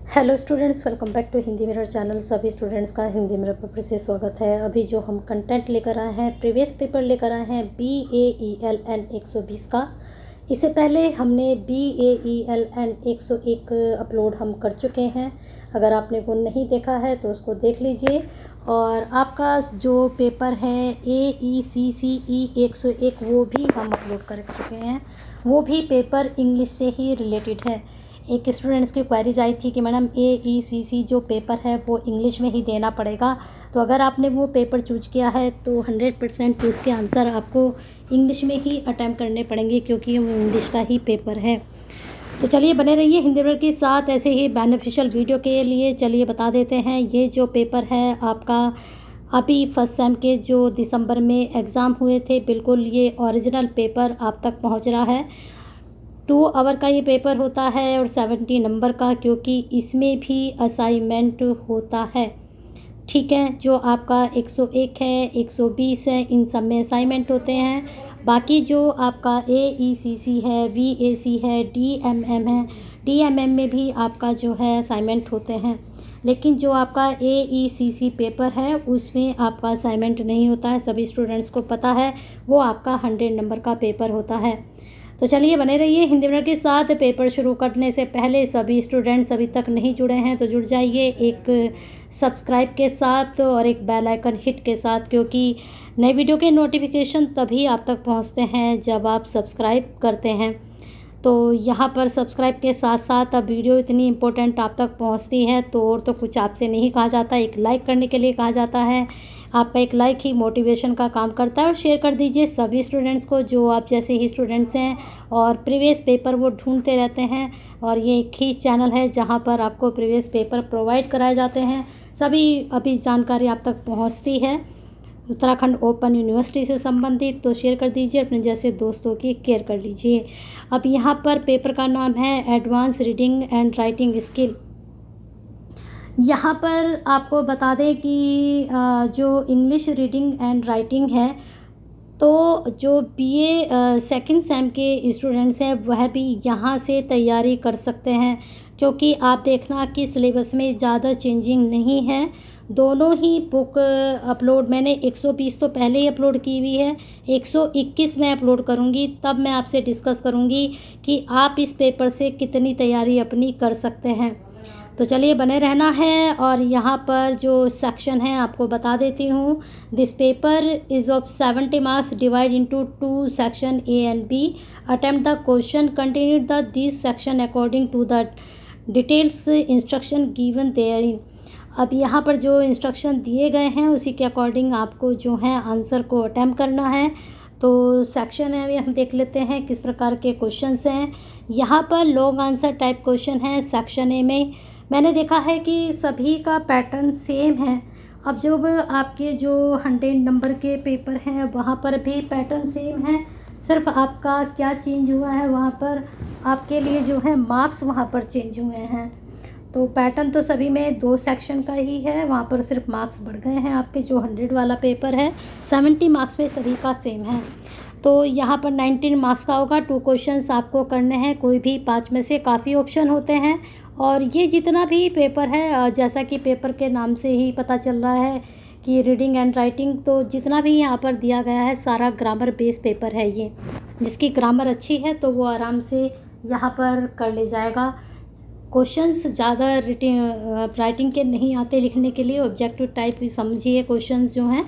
Hello students, welcome back to Hindi mirror channel. सभी students का Hindi mirror paper से स्वागत है। अभी जो हम कंटेंट लेकर आए हैं, प्रीवियस पेपर लेकर आए हैं BAELN 120 का। इससे पहले हमने BAELN 101 अपलोड हम कर चुके हैं। अगर आपने वो नहीं देखा है तो उसको देख लीजिए। और आपका जो पेपर है AECCE 101 वो भी हम अपलोड कर चुके हैं। वो भी पेपर इंग्लिश से ही रिलेटेड है। एक स्टूडेंट्स की क्वेरीज आई थी कि मैडम AECC जो पेपर है वो इंग्लिश में ही देना पड़ेगा। तो अगर आपने वो पेपर चूज किया है तो 100% उसके आंसर आपको इंग्लिश में ही अटैम्प्ट करने पड़ेंगे, क्योंकि वो इंग्लिश का ही पेपर है। तो चलिए बने रहिए हिंदी वर्ड के साथ। ऐसे ही बेनिफिशियल वीडियो के लिए चलिए बता देते हैं, ये जो पेपर है आपका अभी फर्स्ट सेम के जो दिसंबर में एग्ज़ाम हुए थे, बिल्कुल ये ओरिजिनल पेपर आप तक पहुंच रहा है। 2 आवर का ये पेपर होता है और 70 नंबर का, क्योंकि इसमें भी असाइनमेंट होता है। ठीक है, जो आपका 101 है, 120 है, इन सब में असाइनमेंट होते हैं। बाकी जो आपका AECC है, VAC है, DMM है, DMM में भी आपका जो है असाइनमेंट होते हैं। लेकिन जो आपका AECC पेपर है उसमें आपका असाइनमेंट नहीं होता है, सभी स्टूडेंट्स को पता है। वो आपका 100 नंबर का पेपर होता है। तो चलिए बने रहिए हिंदी मिनट के साथ। पेपर शुरू करने से पहले सभी स्टूडेंट्स अभी तक नहीं जुड़े हैं तो जुड़ जाइए एक सब्सक्राइब के साथ और एक बेल आइकन हिट के साथ, क्योंकि नए वीडियो के नोटिफिकेशन तभी आप तक पहुंचते हैं जब आप सब्सक्राइब करते हैं। तो यहाँ पर सब्सक्राइब के साथ साथ अब वीडियो इतनी इम्पोर्टेंट आप तक पहुँचती है तो और तो कुछ आपसे नहीं कहा जाता, एक लाइक करने के लिए कहा जाता है। आपका एक लाइक ही मोटिवेशन का काम करता है। और शेयर कर दीजिए सभी स्टूडेंट्स को जो आप जैसे ही स्टूडेंट्स हैं और प्रीवियस पेपर वो ढूंढते रहते हैं। और ये एक ही चैनल है जहाँ पर आपको प्रीवियस पेपर प्रोवाइड कराए जाते हैं। सभी अभी जानकारी आप तक पहुँचती है उत्तराखंड ओपन यूनिवर्सिटी से संबंधित। तो शेयर कर दीजिए, अपने जैसे दोस्तों की केयर कर लीजिए। अब यहाँ पर पेपर का नाम है advance reading and writing skill. यहाँ पर आपको बता दें कि जो इंग्लिश रीडिंग एंड राइटिंग है, तो जो BA सेकंड सेम के स्टूडेंट्स हैं वह भी यहाँ से तैयारी कर सकते हैं, क्योंकि आप देखना कि सिलेबस में ज़्यादा चेंजिंग नहीं है। दोनों ही बुक अपलोड मैंने 120 तो पहले ही अपलोड की हुई है, 121 मैं अपलोड करूँगी। तब मैं आपसे डिस्कस करूँगी कि आप इस पेपर से कितनी तैयारी अपनी कर सकते हैं। तो चलिए बने रहना है। और यहाँ पर जो सेक्शन है आपको बता देती हूँ। This paper is of 70 marks divide into 2 section A and B। Attempt the question continue the this section according to the details instruction given therein. अब यहाँ पर जो इंस्ट्रक्शन दिए गए हैं उसी के अकॉर्डिंग आपको जो है आंसर को अटेम्प्ट करना है। तो सेक्शन है, अभी हम देख लेते हैं किस प्रकार के क्वेश्चंस हैं। यहाँ पर लॉन्ग आंसर टाइप क्वेश्चन है सेक्शन A में। मैंने देखा है कि सभी का पैटर्न सेम है। अब जब आपके जो 100 नंबर के पेपर हैं वहाँ पर भी पैटर्न सेम है, सिर्फ आपका क्या चेंज हुआ है, वहाँ पर आपके लिए जो है मार्क्स वहाँ पर चेंज हुए हैं। तो पैटर्न तो सभी में 2 सेक्शन का ही है, वहाँ पर सिर्फ मार्क्स बढ़ गए हैं। आपके जो 100 वाला पेपर है 70 मार्क्स में सभी का सेम है। तो यहाँ पर 19 मार्क्स का होगा। 2 क्वेश्चंस आपको करने हैं, कोई भी 5 में से। काफ़ी ऑप्शन होते हैं। और ये जितना भी पेपर है, जैसा कि पेपर के नाम से ही पता चल रहा है कि रीडिंग एंड राइटिंग, तो जितना भी यहाँ पर दिया गया है सारा ग्रामर बेस्ड पेपर है। ये जिसकी ग्रामर अच्छी है तो वो आराम से यहाँ पर कर ले जाएगा। क्वेश्चंस ज़्यादा राइटिंग के नहीं आते लिखने के लिए, ऑब्जेक्टिव टाइप भी समझिए। क्वेश्चंस जो हैं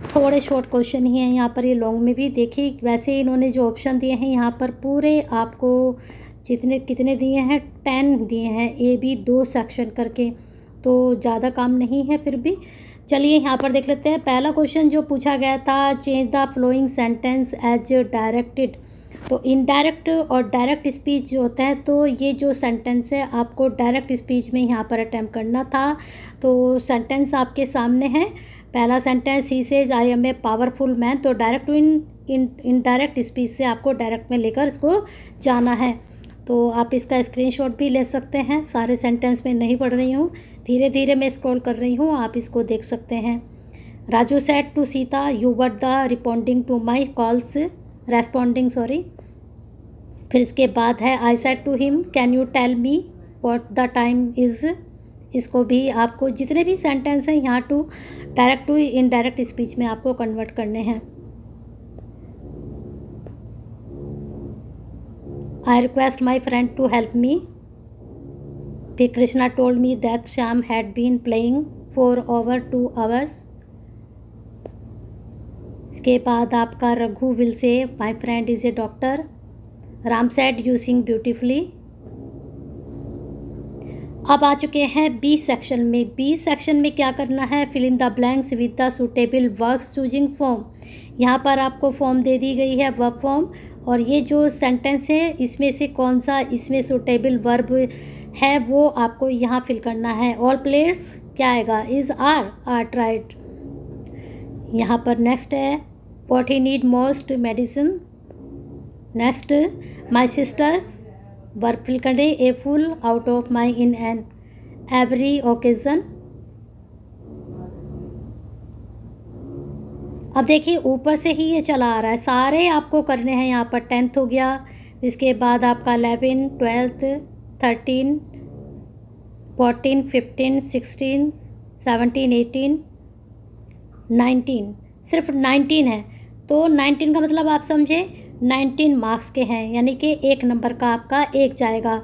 थोड़े शॉर्ट क्वेश्चन ही हैं। यहाँ पर ये लॉन्ग में भी देखिए, वैसे इन्होंने जो ऑप्शन दिए हैं यहाँ पर पूरे आपको जितने कितने दिए हैं 10 दिए हैं, A B 2 सेक्शन करके, तो ज़्यादा काम नहीं है फिर भी। चलिए यहाँ पर देख लेते हैं। पहला क्वेश्चन जो पूछा गया था, change the flowing sentence as directed. तो इनडायरेक्ट और डायरेक्ट स्पीच जो होता है, तो ये जो सेंटेंस है आपको डायरेक्ट स्पीच में यहाँ पर अटैम्प्ट करना था। तो सेंटेंस आपके सामने है। पहला sentence, he says I am a powerful man. तो डायरेक्ट टू इनडायरेक्ट स्पीच से आपको डायरेक्ट में लेकर इसको जाना है। तो आप इसका स्क्रीनशॉट भी ले सकते हैं। सारे सेंटेंस में नहीं पढ़ रही हूँ, धीरे धीरे मैं स्क्रॉल कर रही हूँ, आप इसको देख सकते हैं। Raju said to Sita, you were the responding to my calls, responding sorry. फिर इसके बाद है, I said to him, can you tell me what the time is, इसको भी आपको जितने भी सेंटेंस हैं यहाँ to direct to indirect speech में आपको कन्वर्ट करने हैं। I request my friend to help me. फिर Krishna told me that Shyam had been playing for over 2 hours। इसके बाद आपका Raghu will say my friend is a doctor. Ram said you sing beautifully. अब आ चुके हैं बी सेक्शन में। बी सेक्शन में क्या करना है, fill in the blanks with the suitable verbs choosing form. यहाँ पर आपको फॉर्म दे दी गई है, वर्ब फॉर्म, और ये जो सेंटेंस है इसमें से कौन सा इसमें सूटेबल वर्ब है वो आपको यहाँ फिल करना है। ऑल प्लेयर्स क्या आएगा, इज़ आर ट्राइड। यहाँ पर नेक्स्ट है what he need most medicine. Next my sister, verb fill करें a full out of my in an every occasion. अब देखिए ऊपर से ही ये चला आ रहा है, सारे आपको करने हैं। यहाँ पर 10th हो गया, इसके बाद आपका 11, 12, 13, 14, 15, 16, 17, 18, 19, सिर्फ 19 है। तो 19 का मतलब आप समझे 19 मार्क्स के हैं, यानी कि 1 नंबर का आपका 1 जाएगा।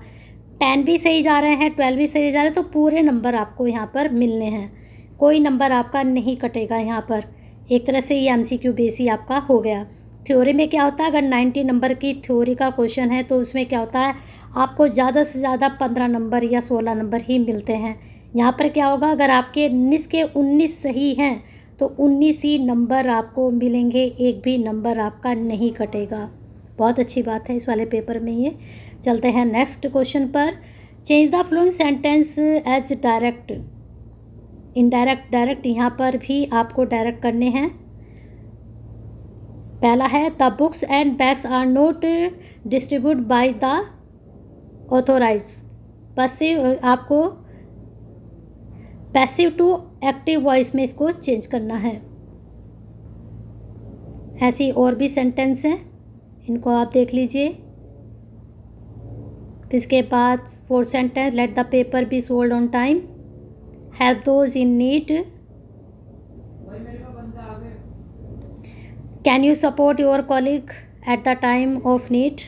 10 भी सही जा रहे हैं, 12 भी सही जा रहे हैं, तो पूरे नंबर आपको यहाँ पर मिलने हैं, कोई नंबर आपका नहीं कटेगा यहाँ पर। एक तरह से ये MCQ बेस ही आपका हो गया। थ्योरी में क्या होता है, अगर 90 नंबर की थ्योरी का क्वेश्चन है तो उसमें क्या होता है, आपको ज़्यादा से ज़्यादा 15 नंबर या 16 नंबर ही मिलते हैं। यहाँ पर क्या होगा, अगर आपके 19 के 19 सही हैं तो 19 ही नंबर आपको मिलेंगे, एक भी नंबर आपका नहीं कटेगा। बहुत अच्छी बात है इस वाले पेपर में ये। चलते हैं नेक्स्ट क्वेश्चन पर। Change the flowing sentence as direct, indirect, direct, यहाँ पर भी आपको डायरेक्ट करने हैं। पहला है the books and bags are not distribute by the authorise. Passive, आपको पैसिव टू एक्टिव वॉइस में इसको चेंज करना है। ऐसी और भी सेंटेंस हैं, इनको आप देख लीजिए। इसके बाद 4th sentence, let the paper be sold on time, help those in need, can you support your colleague at the time of need.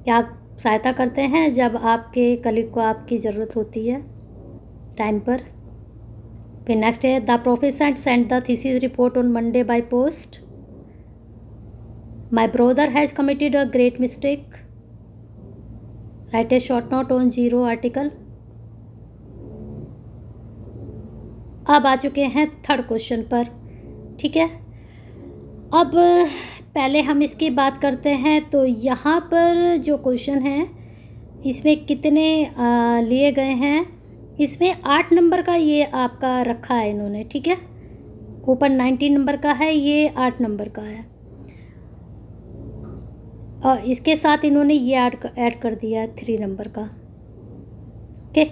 क्या आप सहायता करते हैं जब आपके कलीग को आपकी ज़रूरत होती है टाइम पर। फिर नेक्स्ट है the professor send the thesis report on Monday by post, my brother has committed a great mistake, right A short note on 0 article. अब आ चुके हैं 3rd क्वेश्चन पर, ठीक है। अब पहले हम इसकी बात करते हैं। तो यहाँ पर जो क्वेश्चन है इसमें कितने लिए गए हैं, इसमें 8 नंबर का ये आपका रखा है इन्होंने, ठीक है। ऊपर 19 नंबर का है, ये 8 नंबर का है, और इसके साथ इन्होंने ये ऐड कर दिया है 3 नंबर का, ओके।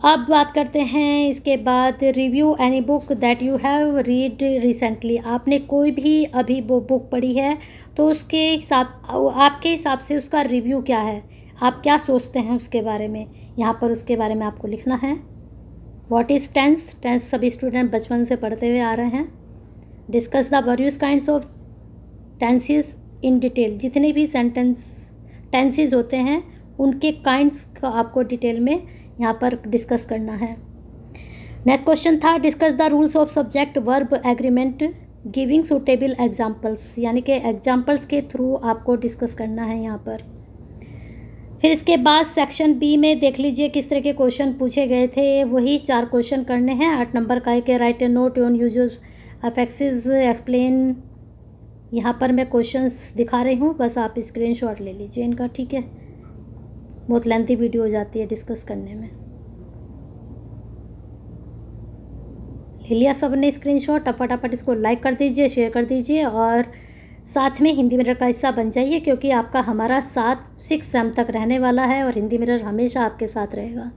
अब बात करते हैं इसके बाद, review any book that you have read recently. आपने कोई भी अभी वो बुक पढ़ी है तो उसके हिसाब, आपके हिसाब से उसका रिव्यू क्या है, आप क्या सोचते हैं उसके बारे में, यहाँ पर उसके बारे में आपको लिखना है। व्हाट इज़ टेंस, टेंस सभी स्टूडेंट बचपन से पढ़ते हुए आ रहे हैं। Discuss the various kinds of tenses in detail, जितने भी टेंसेस होते हैं उनके काइंड्स का आपको डिटेल में यहाँ पर डिस्कस करना है। नेक्स्ट क्वेश्चन था discuss the rules of subject verb agreement giving suitable examples, यानी कि एग्जाम्पल्स के थ्रू आपको डिस्कस करना है यहाँ पर। फिर इसके बाद सेक्शन बी में देख लीजिए किस तरह के क्वेश्चन पूछे गए थे, वही 4 क्वेश्चन करने हैं। 8 नंबर का है कि write a note on use affixes explain. यहाँ पर मैं क्वेश्चंस दिखा रही हूँ, बस आप स्क्रीनशॉट ले लीजिए इनका, ठीक है। बहुत लेंथी वीडियो हो जाती है डिस्कस करने में। ले लिया सब ने स्क्रीनशॉट, फटाफट इसको लाइक कर दीजिए, शेयर कर दीजिए और साथ में हिंदी मिरर का हिस्सा बन जाइए, क्योंकि आपका हमारा साथ 6 सेम तक रहने वाला है और हिंदी मिरर हमेशा आपके साथ रहेगा।